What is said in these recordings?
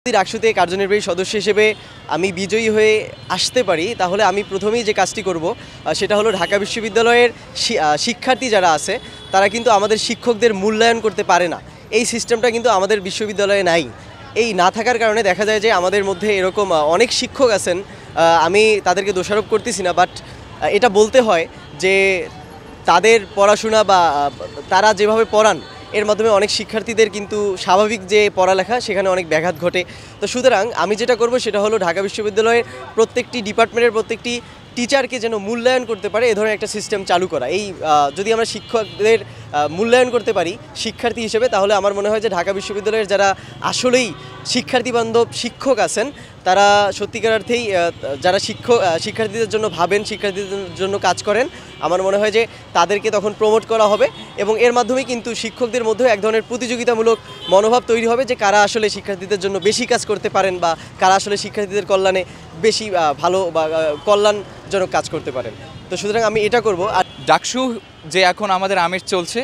যদি ডাকসুতে কার্যনির্বাহী সদস্য হিসেবে আমি বিজয়ী হয়ে আসতে পারি তাহলে আমি প্রথমেই যে কাজটি করব সেটা হলো ঢাকা বিশ্ববিদ্যালয়ের শিক্ষার্থী যারা আছে তারা কিন্তু আমাদের শিক্ষকদের মূল্যায়ন করতে পারে না। এই সিস্টেমটা কিন্তু আমাদের বিশ্ববিদ্যালয়ে নাই। এই না থাকার কারণে দেখা যায় যে আমাদের মধ্যে এরকম অনেক শিক্ষক আছেন, আমি তাদেরকে দোষারোপ করতেছি না, বাট এটা বলতে হয় যে তাদের পড়াশোনা বা তারা যেভাবে পড়ান এর মাধ্যমে অনেক শিক্ষার্থীদের কিন্তু স্বাভাবিক যে পড়ালেখা সেখানে অনেক ব্যাঘাত ঘটে। তো সুতরাং আমি যেটা করব সেটা হলো ঢাকা বিশ্ববিদ্যালয়ের প্রত্যেকটি ডিপার্টমেন্টের প্রত্যেকটি টিচারকে যেন মূল্যায়ন করতে পারে এ ধরনের একটা সিস্টেম চালু করা। এই যদি আমরা শিক্ষকদের মূল্যায়ন করতে পারি শিক্ষার্থী হিসেবে, তাহলে আমার মনে হয় যে ঢাকা বিশ্ববিদ্যালয়ের যারা আসলেই শিক্ষার্থী বান্ধব শিক্ষক আছেন তারা সত্যিকার অর্থেই যারা শিক্ষার্থীদের জন্য ভাবেন, শিক্ষার্থীদের জন্য কাজ করেন, আমার মনে হয় যে তাদেরকে তখন প্রমোট করা হবে এবং এর মাধ্যমে কিন্তু শিক্ষকদের মধ্যে এক ধরনের প্রতিযোগিতামূলক মনোভাব তৈরি হবে যে কারা আসলে শিক্ষার্থীদের জন্য বেশি কাজ করতে পারেন বা কারা আসলে শিক্ষার্থীদের কল্যাণে বেশি ভালো বা কল্যাণজনক কাজ করতে পারেন। তো সুতরাং আমি এটা করব। আর ডাকসু যে এখন আমাদের আমেজ চলছে,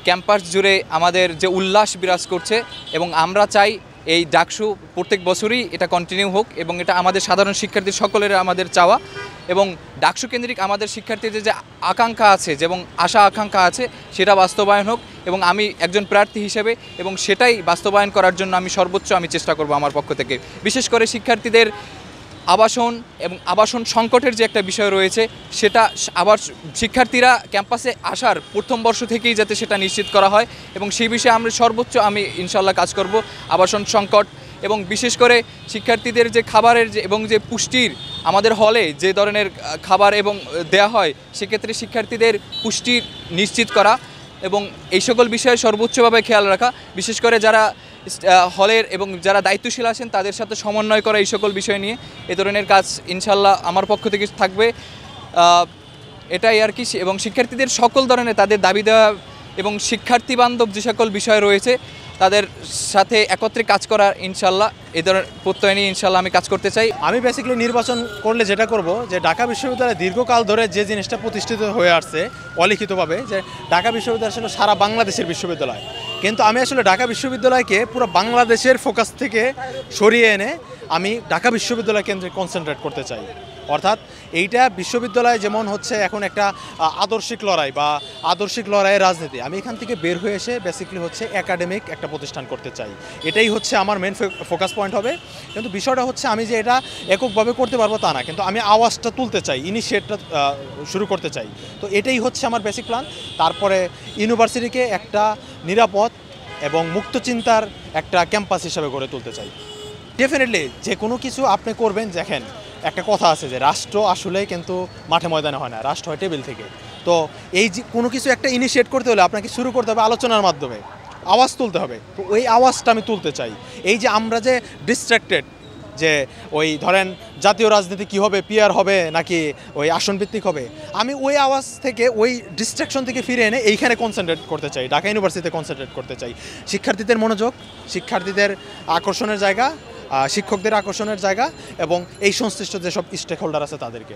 ক্যাম্পাস জুড়ে আমাদের যে উল্লাস বিরাজ করছে এবং আমরা চাই এই ডাকসু প্রত্যেক বছরই এটা কন্টিনিউ হোক এবং এটা আমাদের সাধারণ শিক্ষার্থী সকলের আমাদের চাওয়া এবং ডাকসু কেন্দ্রিক আমাদের শিক্ষার্থীদের যে আকাঙ্ক্ষা আছে এবং আশা আকাঙ্ক্ষা আছে সেটা বাস্তবায়ন হোক এবং আমি একজন প্রার্থী হিসেবে এবং সেটাই বাস্তবায়ন করার জন্য আমি সর্বোচ্চ চেষ্টা করব আমার পক্ষ থেকে। বিশেষ করে শিক্ষার্থীদের আবাসন এবং আবাসন সংকটের যে একটা বিষয় রয়েছে সেটা আবার শিক্ষার্থীরা ক্যাম্পাসে আসার প্রথম বর্ষ থেকেই যাতে সেটা নিশ্চিত করা হয় এবং সেই বিষয়ে আমি ইনশাল্লাহ কাজ করব। আবাসন সংকট এবং বিশেষ করে শিক্ষার্থীদের যে খাবারের এবং যে পুষ্টির আমাদের হলে যে ধরনের খাবার এবং দেয়া হয় সেক্ষেত্রে শিক্ষার্থীদের পুষ্টি নিশ্চিত করা এবং এই সকল বিষয়ে সর্বোচ্চভাবে খেয়াল রাখা, বিশেষ করে যারা হলের এবং যারা দায়িত্বশীল আছেন তাদের সাথে সমন্বয় করা এই সকল বিষয় নিয়ে এ ধরনের কাজ ইনশাল্লাহ আমার পক্ষ থেকে থাকবে। এটাই আর কি। এবং শিক্ষার্থীদের সকল ধরনের তাদের দাবি দেওয়া এবং শিক্ষার্থী বান্ধব যে সকল বিষয় রয়েছে তাদের সাথে একত্রে কাজ করার ইনশাল্লাহ এ ধরনের প্রত্যয় নিয়ে ইনশাল্লাহ আমি কাজ করতে চাই। আমি বেসিক্যালি নির্বাচন করলে যেটা করব যে ঢাকা বিশ্ববিদ্যালয়ে দীর্ঘকাল ধরে যে জিনিসটা প্রতিষ্ঠিত হয়ে আসছে অলিখিতভাবে যে ঢাকা বিশ্ববিদ্যালয় আসলে সারা বাংলাদেশের বিশ্ববিদ্যালয়, কিন্তু আমি আসলে ঢাকা বিশ্ববিদ্যালয়কে পুরো বাংলাদেশের ফোকাস থেকে সরিয়ে এনে আমি ঢাকা বিশ্ববিদ্যালয় কেন্দ্রে কনসেন্ট্রেট করতে চাই। অর্থাৎ এইটা বিশ্ববিদ্যালয় যেমন হচ্ছে এখন একটা আদর্শিক লড়াই বা আদর্শিক লড়াইয়ের রাজনীতি, আমি এখান থেকে বের হয়ে এসে বেসিক্যালি হচ্ছে একাডেমিক একটা প্রতিষ্ঠান করতে চাই। এটাই হচ্ছে আমার মেন ফোকাস পয়েন্ট হবে। কিন্তু বিষয়টা হচ্ছে আমি যে এটা এককভাবে করতে পারবো তা না, কিন্তু আমি আওয়াজটা তুলতে চাই, ইনিশিয়েটটা শুরু করতে চাই। তো এটাই হচ্ছে আমার বেসিক প্ল্যান। তারপরে ইউনিভার্সিটিকে একটা নিরাপদ এবং মুক্ত চিন্তার একটা ক্যাম্পাস হিসাবে গড়ে তুলতে চাই। ডেফিনেটলি যে কোনো কিছু আপনি করবেন, দেখেন একটা কথা আছে যে রাষ্ট্র আসলে কিন্তু মাঠে ময়দানে হয় না, রাষ্ট্র হয় টেবিল থেকে। তো এই যে কোনো কিছু একটা ইনিশিয়েট করতে হলে আপনাকে শুরু করতে হবে আলোচনার মাধ্যমে, আওয়াজ তুলতে হবে। তো ওই আওয়াজটা আমি তুলতে চাই। এই যে আমরা যে ডিস্ট্র্যাক্টেড, যে ওই ধরেন জাতীয় রাজনীতি কী হবে, পিআর হবে নাকি ওই আসনভিত্তিক হবে, আমি ওই আওয়াজ থেকে ওই ডিস্ট্রাকশন থেকে ফিরে এনে এইখানে কনসেন্ট্রেট করতে চাই, ঢাকা ইউনিভার্সিটিতে কনসেন্ট্রেট করতে চাই। শিক্ষার্থীদের মনোযোগ, শিক্ষার্থীদের আকর্ষণের জায়গা, শিক্ষকদের আকর্ষণের জায়গা এবং এই সংশ্লিষ্ট যেসব স্টেক হোল্ডার আছে তাদেরকে